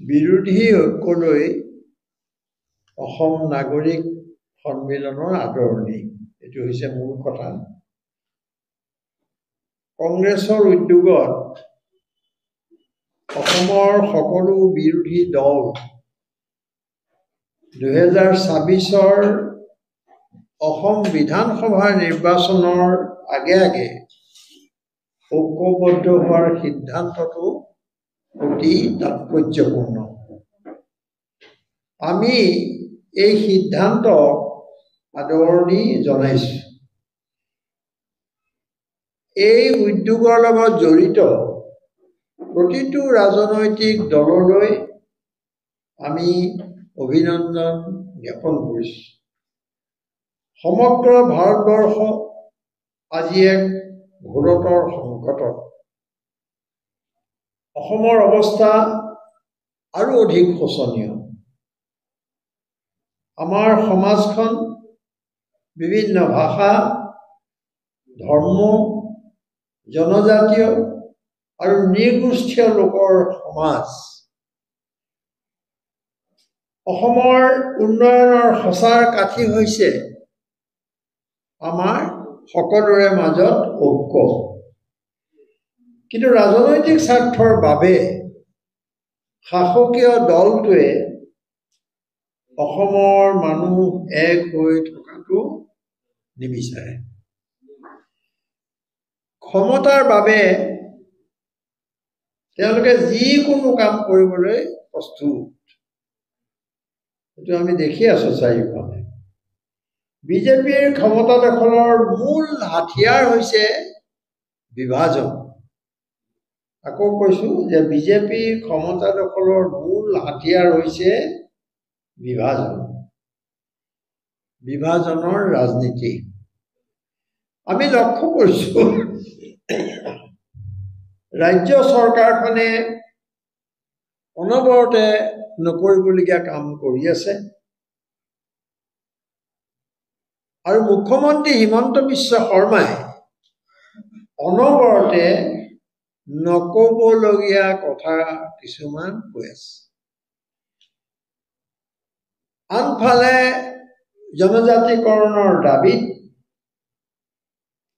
বিৰোধী ঐক্যলৈ অসম নাগৰিক সন্মিলনৰ আদৰণি, এইটো হৈছে মূল কথা। কংগ্ৰেছৰ উদ্যোগত অসমৰ সকলো বিৰোধী দল 2026-ৰ অসম বিধানসভা নিৰ্বাচনৰ আগে আগে ঐক্যবদ্ধ হোৱাৰ সিদ্ধান্তটো অতি তাৎপৰ্যপূৰ্ণ। আমি এই সিদ্ধান্ত আদৰণি জনাইছো। এই উদ্যোগৰ লগত জড়িত প্ৰতিটো ৰাজনৈতিক দললৈ আমি অভিনন্দন জ্ঞাপন কৰিছো। সমগ্ৰ ভাৰতবৰ্ষ আজি এক ঘোৰতৰ সংকটত। অসমৰ অৱস্থা আৰু অধিক শোচনীয়। আমাৰ সমাজখন বিভিন্ন ভাষা, ধৰ্ম, জনজাতীয় আৰু নৃগোষ্ঠীয় লোকৰ সমাজ। অসমৰ উন্নয়নৰ সঁচাৰ কাঠি হৈছে আমাৰ সকলোৰে মাজত ঐক্য। কিন্তু ৰাজনৈতিক স্বাৰ্থৰ বাবে শাসকীয় দলটোৱে অসমৰ মানুহ এক হৈ থকাটো নিবিচাৰে। ক্ষমতাৰ বাবে তেওঁলোকে যিকোনো কাম কৰিবলৈ প্ৰস্তুত। এইটো আমি দেখি আছো চাৰিওফালে। বিজেপিৰ ক্ষমতা দখলৰ মূল হাতিয়াৰ হৈছে বিভাজন। আকৌ কৈছো যে বিজেপিৰ ক্ষমতা দখলৰ মূল হাতিয়াৰ হৈছে বিভাজন, বিভাজনৰ ৰাজনীতি। আমি লক্ষ্য কৰিছো ৰাজ্য চৰকাৰখনে অনবৰতে নকৰিবলগীয়া কাম কৰি আছে আৰু মুখ্যমন্ত্ৰী হিমন্ত বিশ্ব শৰ্মাই অনবৰতে নকবলগীয়া কথা কিছুমান কৈ আছে। আনফালে জনজাতিকৰণৰ দাবীত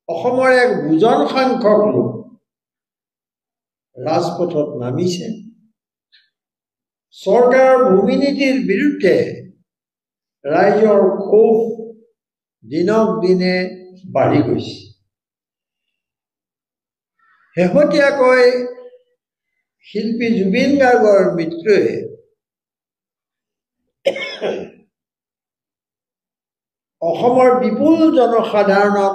অসমৰ এক বুজন সংখ্যক লোক ৰাজপথত নামিছে। চৰকাৰৰ ভূমি নীতিৰ বিৰুদ্ধে ৰাইজৰ ক্ষোভ দিনক দিনে বাঢ়ি গৈছে। শেহতীয়াকৈ শিল্পী জুবিন গাৰ্গৰ মৃত্যুৱে অসমৰ বিপুল জনসাধাৰণক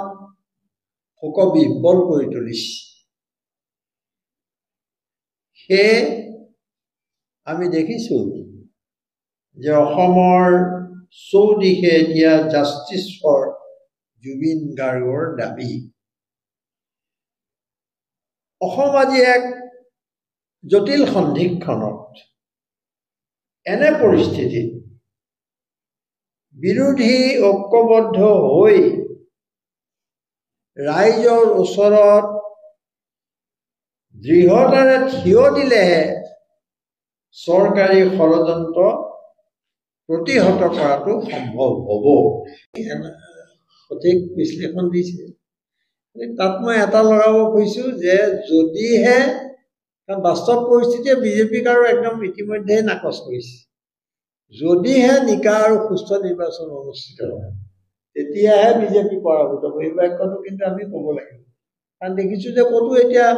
শোকবিহ্বল কৰি তুলিছে। সেয়ে আমি দেখিছো যে অসমৰ চৌদিশে এতিয়া জাষ্টিছ ফৰ জুবিন গাৰ্গৰ দাবী। অসম আজি এক জটিল সন্ধিক্ষণত। এনে পৰিস্থিতিত বিৰোধী ঐক্যবদ্ধ হৈ ৰাইজৰ ওচৰত দৃঢ়তাৰে থিয় দিলেহে চৰকাৰী ষড়যন্ত্ৰ প্ৰতিহত কৰাটো সম্ভৱ হ'ব। সঠিক বিশ্লেষণ দিছে। তাত মই এটা লগাব খুজিছো যে যদিহে, কাৰণ বাস্তৱ পৰিস্থিতিয়ে বিজেপিক আৰু একদম ইতিমধ্যে নাকচ কৰিছে, যদিহে নিকা আৰু সুস্থ নিৰ্বাচন অনুষ্ঠিত হয় তেতিয়াহে বিজেপি পৰাভূত হ'ব। এই বাক্যটো কিন্তু আমি ক'ব লাগিব। কাৰণ দেখিছো যে ক'তো এতিয়া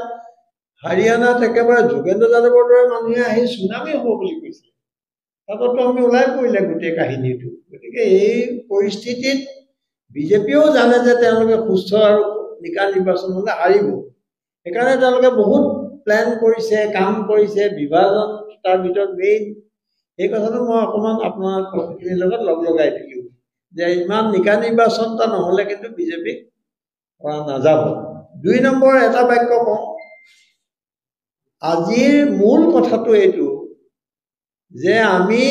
হাৰিয়ানাত একেবাৰে যোগেন্দ্ৰ যাদৱৰ দৰে মানুহে আহি চুনামি হ'ব বুলি কৈছে। তাতো আমি ওলাই পৰিলে গোটেই কাহিনীটো। গতিকে এই পৰিস্থিতিত বিজেপিও জানে যে তেওঁলোকে সুস্থ আৰু নিকা নিৰ্বাচন হ'লে হাৰিব। সেইকাৰণে তেওঁলোকে বহুত প্লেন কৰিছে, কাম কৰিছে, বিভাজন তাৰ ভিতৰত মেইন। এই কথাটো মই অকণমান আপোনাৰ কথাখিনিৰ লগত লগাই দিলোঁ যে ইমান নিকা নিৰ্বাচন এটা নহ'লে কিন্তু বিজেপিক পৰা নাযাব। ২ নম্বৰ এটা বাক্য কওঁ। আজিৰ মূল কথাটো এইটো যে আমি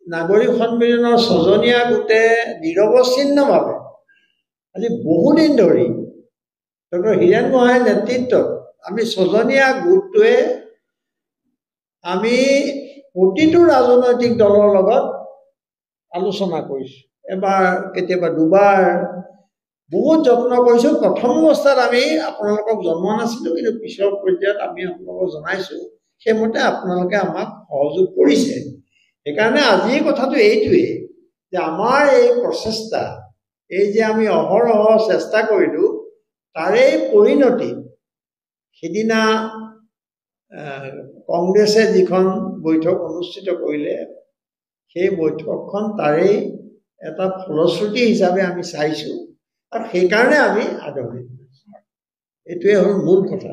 নাগৰিক সন্মিলনৰ ৬জনীয়া গোটে নিৰৱচ্ছিন্নভাৱে আজি বহুদিন ধৰি ডক্টৰ হীৰেণ গোহাঁইৰ নেতৃত্বত আমি ৬জনীয়া গোটটোৱে আমি প্ৰতিটো ৰাজনৈতিক দলৰ লগত আলোচনা কৰিছোঁ, এবাৰ কেতিয়াবা দুবাৰ, বহুত যত্ন কৰিছোঁ। প্ৰথম অৱস্থাত আমি আপোনালোকক জনোৱা নাছিলোঁ, কিন্তু পিছৰ পৰ্যায়ত আমি আপোনালোকক জনাইছোঁ, সেইমতে আপোনালোকে আমাক সহযোগ কৰিছে। সেইকাৰণে আজিৰ কথাটো এইটোৱেই যে আমাৰ এই প্ৰচেষ্টা, এই যে আমি অহৰহ চেষ্টা কৰিলোঁ, তাৰেই পৰিণতি সিদিনা কংগ্ৰেছে যিখন বৈঠক অনুষ্ঠিত কৰিলে, সেই বৈঠকখন তাৰেই এটা ফলশ্ৰুতি হিচাপে আমি চাইছোঁ, আৰু সেইকাৰণে আমি আগ্ৰহী। এইটোৱে হ'ল মূল কথা।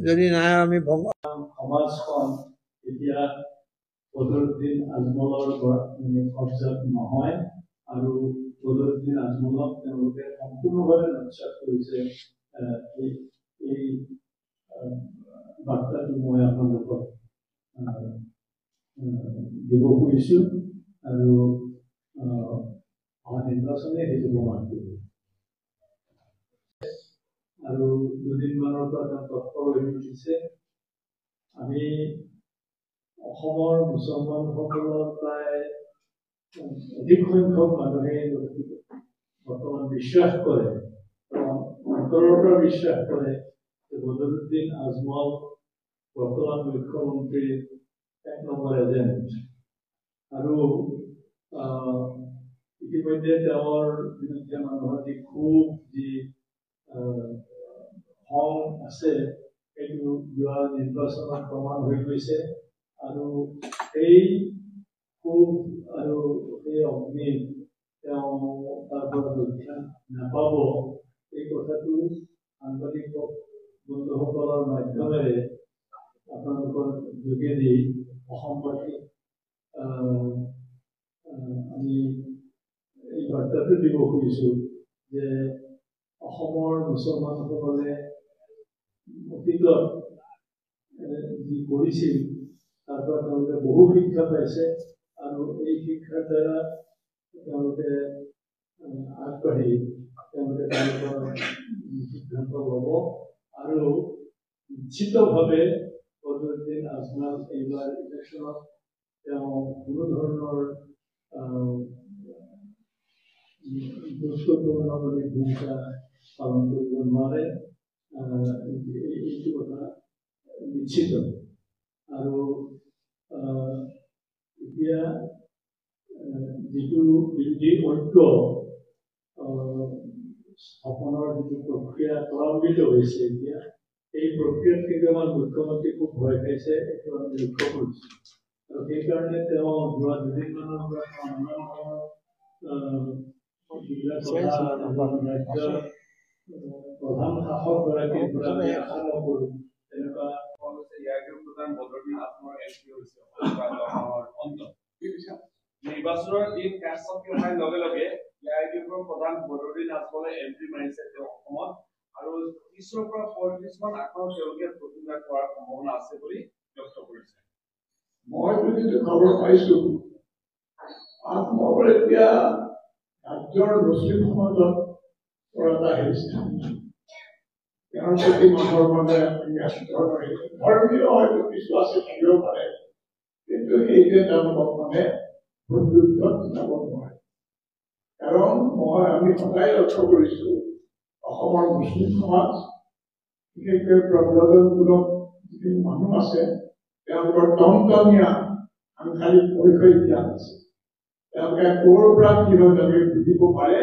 যদি নাই আমি সমাজখন এতিয়া বদৰুদ্দিন আজমলৰ কব্জাত নহয়, আৰু বদৰুদ্দিন আজমলক তেওঁলোকে সম্পূৰ্ণভাৱে নস্যাৎ কৰিছে। এই বাৰ্তাটো মই আপোনালোকক দিব খুজিছোঁ, আৰু নিৰ্বাচনে সেইটো প্ৰমাণ কৰিব। আৰু দুদিনমানৰ পৰা তেওঁ তৎপৰ হৈ উঠিছে। আমি অসমৰ মুছলমানসকলৰ প্ৰায় অধিক সংখ্যক মানুহে বৰ্তমান বিশ্বাস কৰে, অন্তৰৰ পৰা বিশ্বাস কৰে যে বদৰুদ্দিন আজমল বৰ্তমান মুখ্যমন্ত্ৰীৰ 1 নম্বৰ এজেণ্ট। আৰু ইতিমধ্যে তেওঁৰ বিৰুদ্ধে মানুহৰ যি ক্ষোভ, যি খং আছে, সেইটো যোৱা নিৰ্বাচনত প্ৰমাণ হৈ গৈছে। আৰু এই ক্ষোভ আৰু এই অগ্নি তেওঁ তাৰ পৰা ৰক্ষা নাপাব, এই কথাটো সাংবাদিক বন্ধুসকলৰ মাধ্যমেৰে আপোনালোকৰ যোগেদি অসমবাসীক আমি এই বাৰ্তাটো দিব খুজিছোঁ যে অসমৰ মুছলমানসকলে অতীতত যি কৰিছিল, তাৰ পৰা তেওঁলোকে বহু শিক্ষা পাইছে, আৰু এই শিক্ষাৰ দ্বাৰা তেওঁলোকে আগবাঢ়ি তেওঁলোকে তেওঁলোকৰ সিদ্ধান্ত ল'ব। আৰু নিশ্চিতভাৱে বদৰুদ্দিন আজমল এইবাৰ ইলেকশ্যনত তেওঁ কোনো ধৰণৰ গুৰুত্বপূৰ্ণ ভূমিকা পালন কৰিব নোৱাৰে, এইটো কথা নিশ্চিত। আৰু এতিয়া যিটো বিৰোধী ঐক্য স্থাপনৰ যিটো প্ৰক্ৰিয়া ত্বৰান্বিত হৈছে, এতিয়া এই প্ৰক্ৰিয়াত কিন্তু আমাৰ মুখ্যমন্ত্ৰী খুব ভয় খাইছে, এইটো আমি লক্ষ্য কৰিছোঁ। আৰু সেইকাৰণে তেওঁ যোৱা দুদিনমানৰ পৰা প্ৰধান শাসকগৰাকীৰ পৰা আমি আশা নকৰোঁ তেনেকুৱা বদৰুদ্দিন আজমলৰ এন্ট্ৰি হৈছে নিৰ্বাচনৰ দিন কাৰ্যসূচী অহাৰ লগে লগে ইয়াৰ প্ৰধান বদৰুদ্দিন আজমলে এন্ট্ৰি মাৰিছে তেওঁ অসমত, আৰু 30ৰ পৰা 35 মান আসন তেওঁলোকে প্ৰতিষ্ঠা কৰাৰ সম্ভাৱনা আছে বুলি ব্যক্ত কৰিছে। মই যিটো খবৰ পাইছোঁ, আজমলৰ এতিয়া ৰাজ্যৰ মুছলিম সমাজত এটা স্থান, তেওঁৰ প্ৰতি মানুহৰ মানে ধৰ্মীয় হয়তো কিছু আছে, থাকিব পাৰে, কিন্তু সেইটোৱে তেওঁলোকক মানে যুদ্ধত যাব নোৱাৰে। কাৰণ আমি সদায় লক্ষ্য কৰিছোঁ অসমৰ মুছলিম সমাজ, বিশেষকৈ প্ৰব্ৰজনমূলক যিখিনি মানুহ আছে, তেওঁলোকৰ টনটনীয়া সাংসাৰিক পৰিচয় জ্ঞান আছে। তেওঁলোকে ক'ৰ পৰা কি হয় তেওঁলোকে বুজিব পাৰে,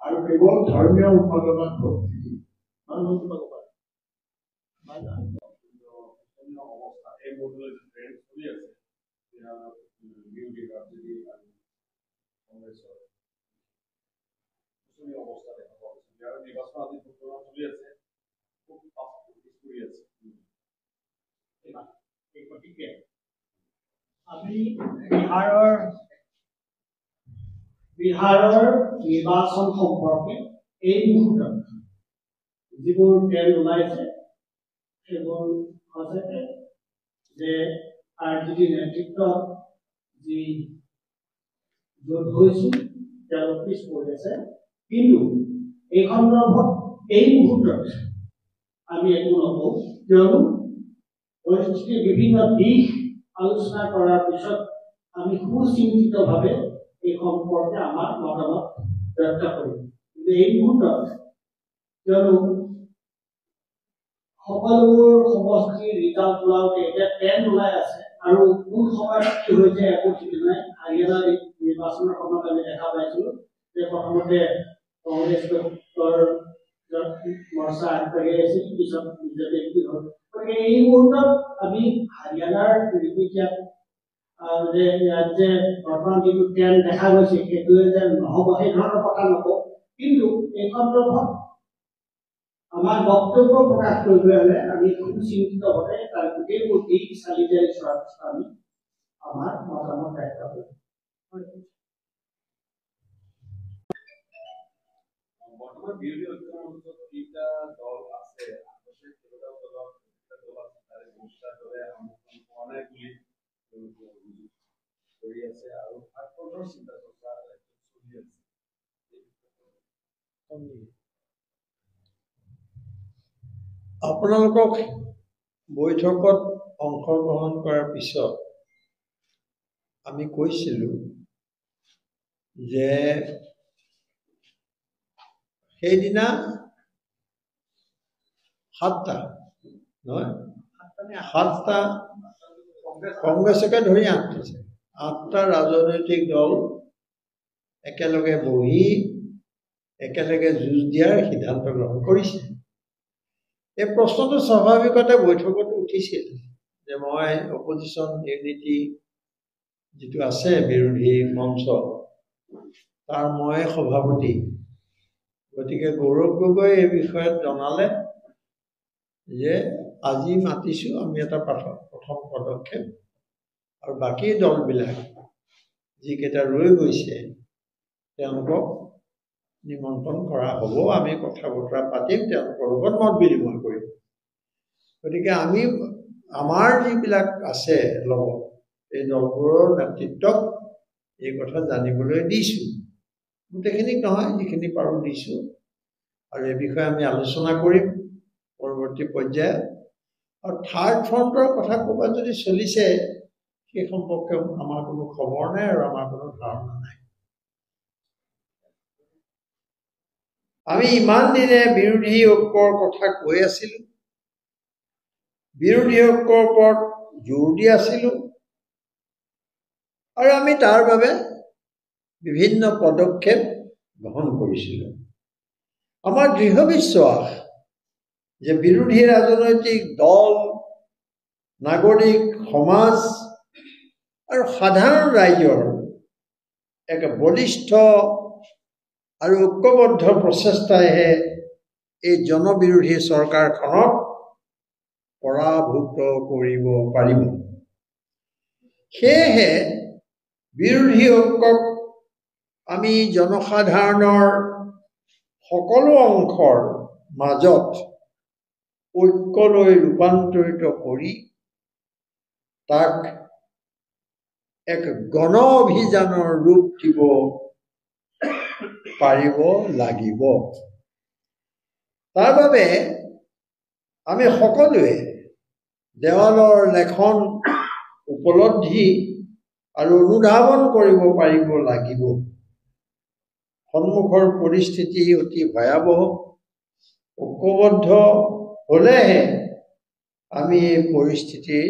আৰু কেৱল ধৰ্মীয় উন্মাদনাত ভক্তি মানুহটো পাব পাৰে। আমি বিহাৰৰ নিৰ্বাচন সম্পৰ্কে এই মুহূৰ্তত যিবোৰ ট্ৰেণ্ড ওলাইছে, সেইবোৰ সঁচাকে যে RJD নেতৃত্বত যি জোট হৈছিল তেওঁলোক পিছ পৰি আছে। কিন্তু এই সন্দৰ্ভত এই মুহূৰ্তত আমি একো নকওঁ, কিয়নো পৰিস্থিতিৰ বিভিন্ন দিশ আলোচনা কৰাৰ পিছত আমি সুচিন্তিতভাৱে এই সম্পৰ্কে আমাৰ মতামত ব্যক্ত কৰিম। কিন্তু এই মুহূৰ্তত কিয়নো সকলোবোৰ সমষ্টিৰ ৰিজাল্ট ওলাওঁতে এতিয়া 10 ওলাই আছে আৰু কোন সময়ত কি হৈছে একো ঠিক নাই। হাৰিয়ানা নিৰ্বাচনৰ সময়ত আমি দেখা পাইছিলোঁ যে প্ৰথমতে কংগ্ৰেছৰ মৰ্চা আগবাঢ়ি আহিছিল, পিছত বিজেপি কি হ'ল। গতিকে এই মুহূৰ্তত আমি হাৰিয়ানাৰ ৰিপিট যে ইয়াত যে বৰ্তমান যিটো ট্ৰেণ্ড দেখা গৈছে সেইটোৱে যে নহ'ব সেই ধৰণৰ কথা নকওঁ। কিন্তু এই সন্দৰ্ভত আমাৰ বক্তব্য প্ৰকাশ কৰিবলৈ হ'লে আমি সুচিন্তিতভাৱে তাৰ গোটেইবোৰ দিশ চালি জাৰি চোৱাৰ পিছত আমি আমাৰ মতামত ব্যক্ত কৰিম। বৰ্তমান বিৰোধী ঐক্যমঞ্চত তিনিটা দল আছে, কেইবাটাও দল আছে, তাৰে দুটা দলে আমন্ত্ৰণ পোৱা নাই বুলি কৰি আছে আৰু ভাৰতবৰ্ষৰ চিন্তা চৰ্চা চলি আছে। আপোনালোকক বৈঠকত অংশগ্ৰহণ কৰাৰ পিছত আমি কৈছিলোঁ যে সেইদিনা 7টা কংগ্ৰেছকে ধৰি 8টা ৰাজনৈতিক দল একেলগে বহি একেলগে যুঁজ দিয়াৰ সিদ্ধান্ত গ্ৰহণ কৰিছে। এই প্ৰশ্নটো স্বাভাৱিকতে বৈঠকত উঠিছিল যে মই অপজিশ্যন ইউনিটি যিটো আছে বিৰোধী মঞ্চ তাৰ মই সভাপতি, গতিকে গৌৰৱ গগৈ এই বিষয়ত জনালে যে আজি মাতিছোঁ আমি এটা প্ৰথম পদক্ষেপ আৰু বাকী দলবিলাক যিকেইটা ৰৈ গৈছে তেওঁলোকক নিমন্ত্ৰণ কৰা হ'ব, আমি কথা বতৰা পাতিম, তেওঁলোকৰ লগত মত বিনিময় কৰিম। গতিকে আমি আমাৰ যিবিলাক আছে লগত এই দলবোৰৰ নেতৃত্বক এই কথা জানিবলৈ দিছোঁ, গোটেইখিনিক নহয় যিখিনি পাৰোঁ দিছোঁ, আৰু এই বিষয়ে আমি আলোচনা কৰিম পৰৱৰ্তী পৰ্যায়ত। আৰু থাৰ্ড ফ্ৰণ্টৰ কথা ক'ৰবাত যদি চলিছে সেই সম্পৰ্কে আমাৰ কোনো খবৰ নাই আৰু আমাৰ কোনো ধাৰণা নাই। আমি ইমান দিনে বিৰোধী ঐক্যৰ কথা কৈ আছিলোঁ, বিৰোধী ঐক্যৰ ওপৰত জোৰ দি আছিলোঁ আৰু আমি তাৰ বাবে বিভিন্ন পদক্ষেপ গ্ৰহণ কৰিছিলোঁ। আমাৰ দৃঢ় বিশ্বাস যে বিৰোধী ৰাজনৈতিক দল, নাগৰিক সমাজ আৰু সাধাৰণ ৰাইজৰ এক বলিষ্ঠ আৰু ঐক্যবদ্ধ প্ৰচেষ্টাইহে এই জনবিৰোধী চৰকাৰখনক পৰাভূত কৰিব পাৰিব। সেয়েহে বিৰোধী ঐক্যক আমি জনসাধাৰণৰ সকলো অংশৰ মাজত ঐক্যলৈ ৰূপান্তৰিত কৰি তাক এক গণ অভিযানৰ ৰূপ দিব পাৰিব লাগিব। তাৰ বাবে আমি সকলোৱে দেৱালৰ লেখন উপলব্ধি আৰু অনুধাৱন কৰিব পাৰিব লাগিব। সন্মুখৰ পৰিস্থিতি অতি ভয়াৱহ, ঐক্যবদ্ধ হ'লেহে আমি এই পৰিস্থিতিৰ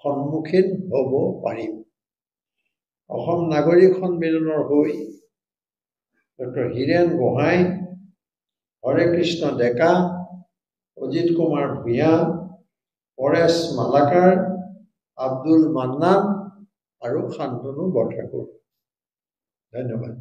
সন্মুখীন হ'ব পাৰিম। অসম নাগৰিক সন্মিলনৰ হৈ ডক্টৰ হীৰেণ গোহাঁই, হৰে কৃষ্ণ ডেকা, অজিত কুমাৰ ভূঞা, পৰেশ মালাকাৰ, আব্দুল মান্নান আৰু শান্তনু বৰঠাকুৰ। ধন্যবাদ।